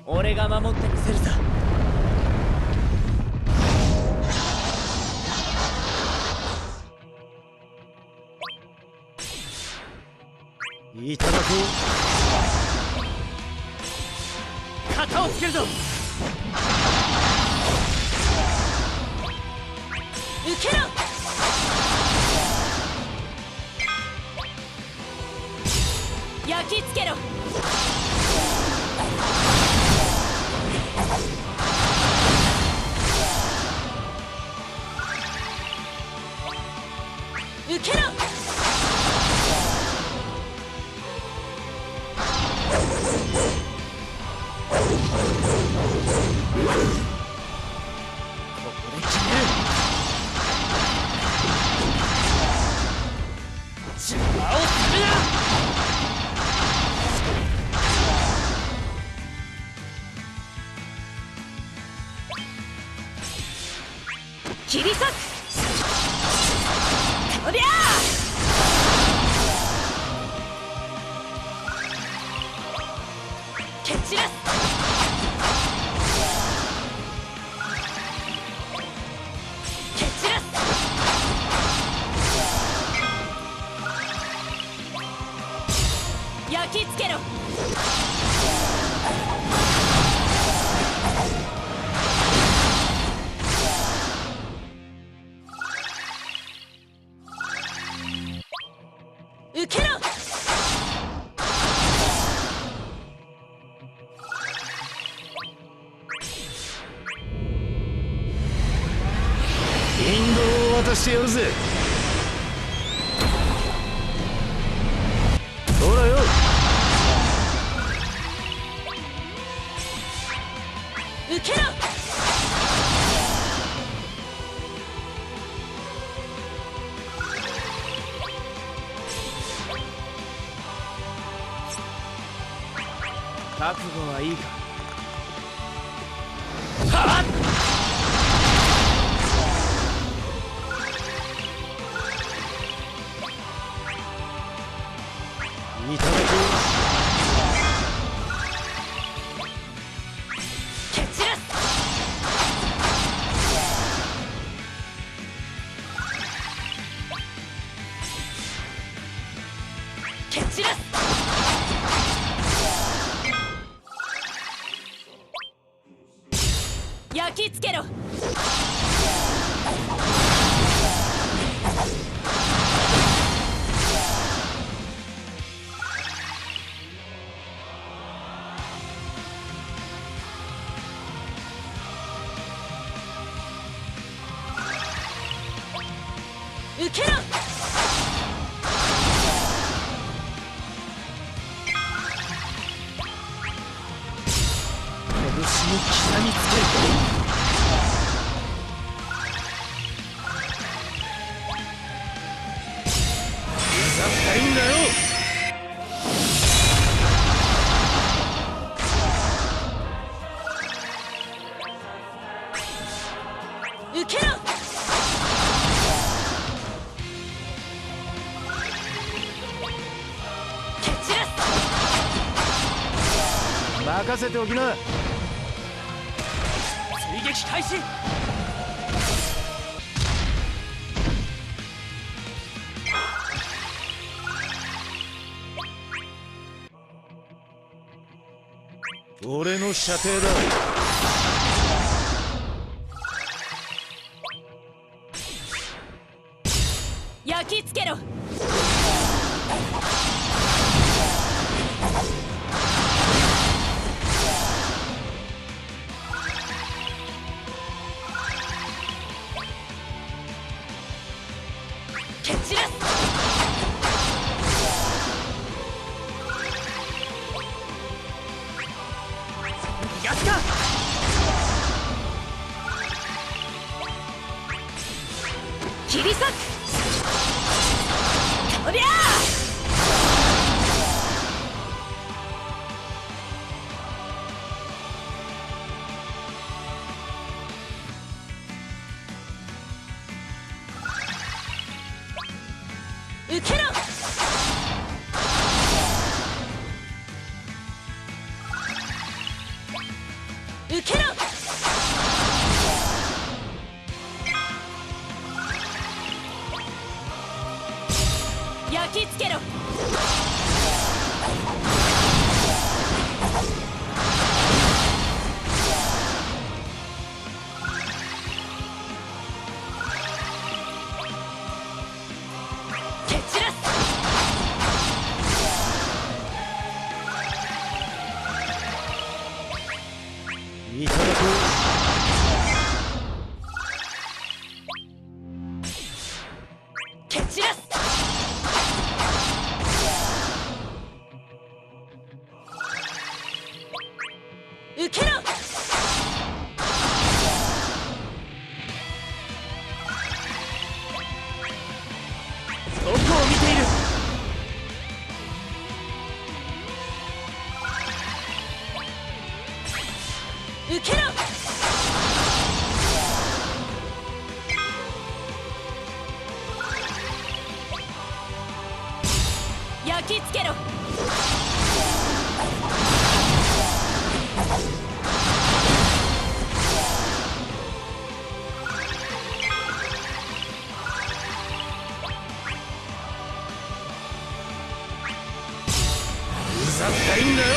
俺が守ってみせるさ。いただこう。型をつけるぞ。受けろ。焼き付けろ。受けろ。ここで決める。邪魔をするな。切り裂く。おりゃ蹴散らす。蹴散らす。焼き付けろ。受けろ。引導を渡してやるぜ。ほらよ。受けろ。覚悟はいいか。はっ。いただこ蹴散らす。蹴散らす。焼き付けろ。受けろ。拳に刻みつける。うざったいんだよ。受けろ。蹴散らす。任せておきな。追撃開始。俺の射程だ。焼き付けろ。蹴散らす。逃がすか。切り裂く。おりゃ受けろ。受けろ。焼き付けろ。蹴散らす。いただこ蹴散らす。受けろ。どこを見ている。受けろ。焼き付けろ。うざったいんだよ。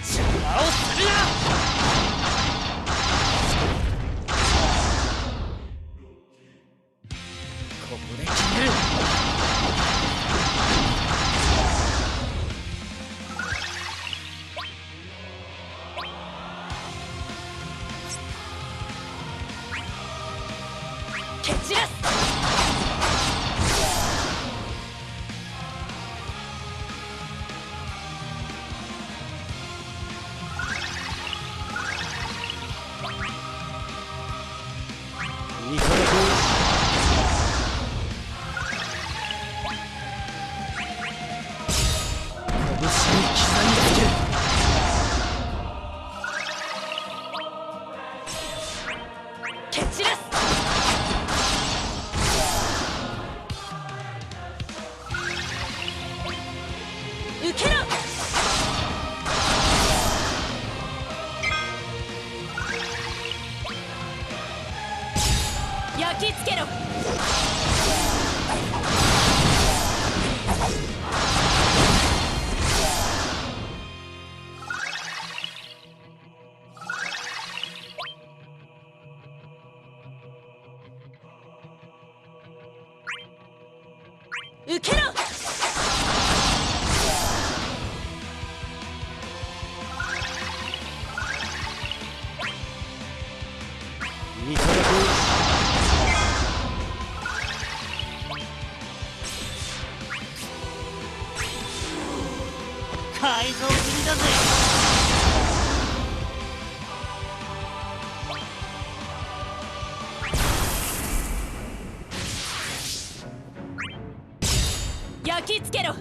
邪魔をするな。ここで決める。蹴散らす。いただこう。拳に刻みつける。蹴散らす。受けろ。焼き付けろ。受けろ。いただこう。改造済みだぜ。焼き付けろ。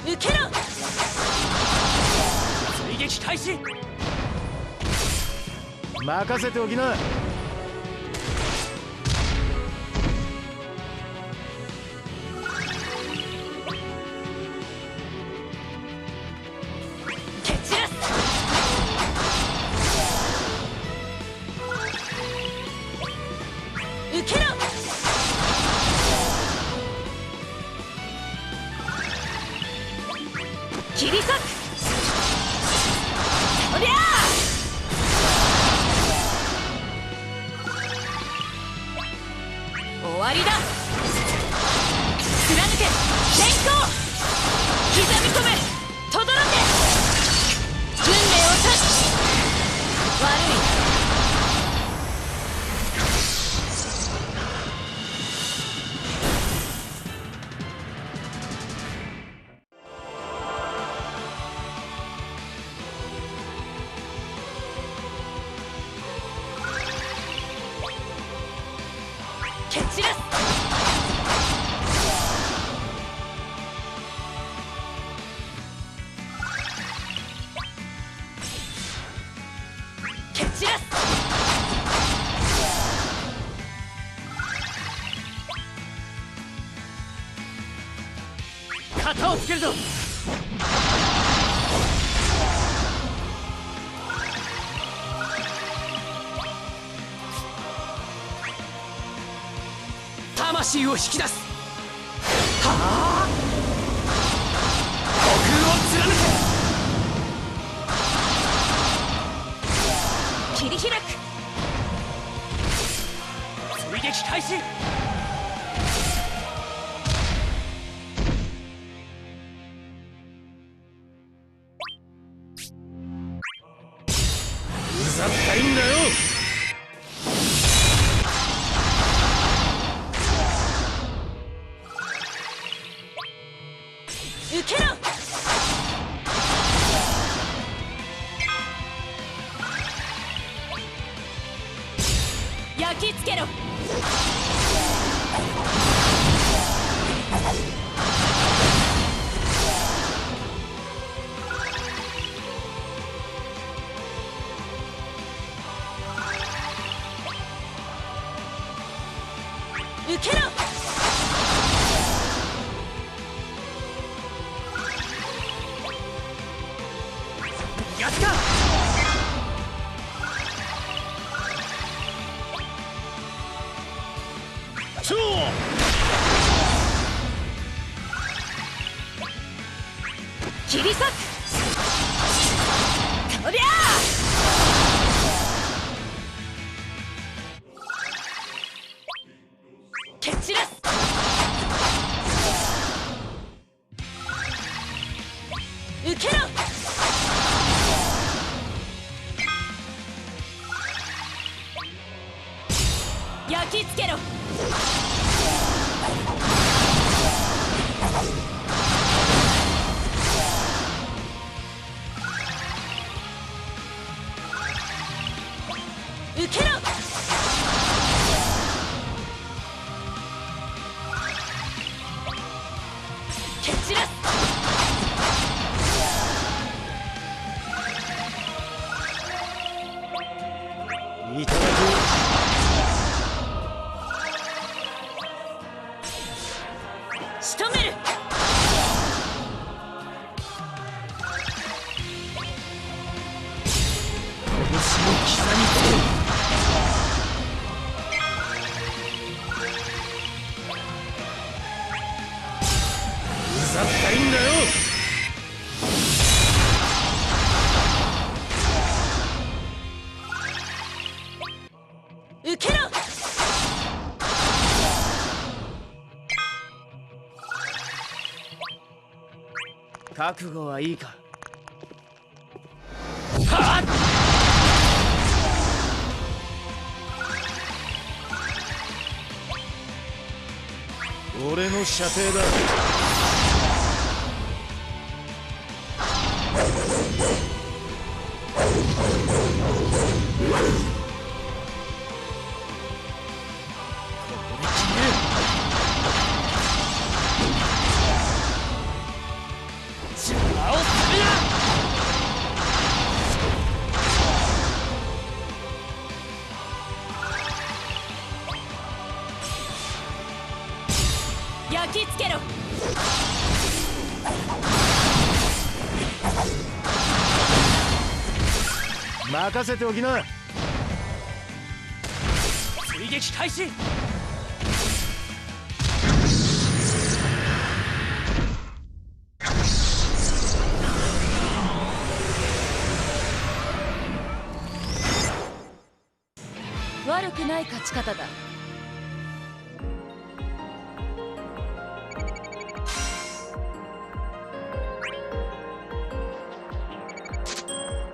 受けろ。追撃開始。任せておきな。蹴散らす。受けろ。切り裂く。おりゃあ。散らす。蹴散らす。肩をつけるぞ。魂を引き出す。はあ、虚空を貫切り開く。け。追撃開始。うざったいんだよ。受けろ。焼き付けろ。受けろ。やつか。超切り裂く。とりゃ蹴散らす。受けろ。焼き付けろ。受けろ。蹴散らす。いただく。仕留める。拳を刻みつける。うざったいんだよ。受けろ。覚悟はいいか。はっ。俺の射程だ。焼き付けろ。任せておきな。追撃開始。悪くない勝ち方だ。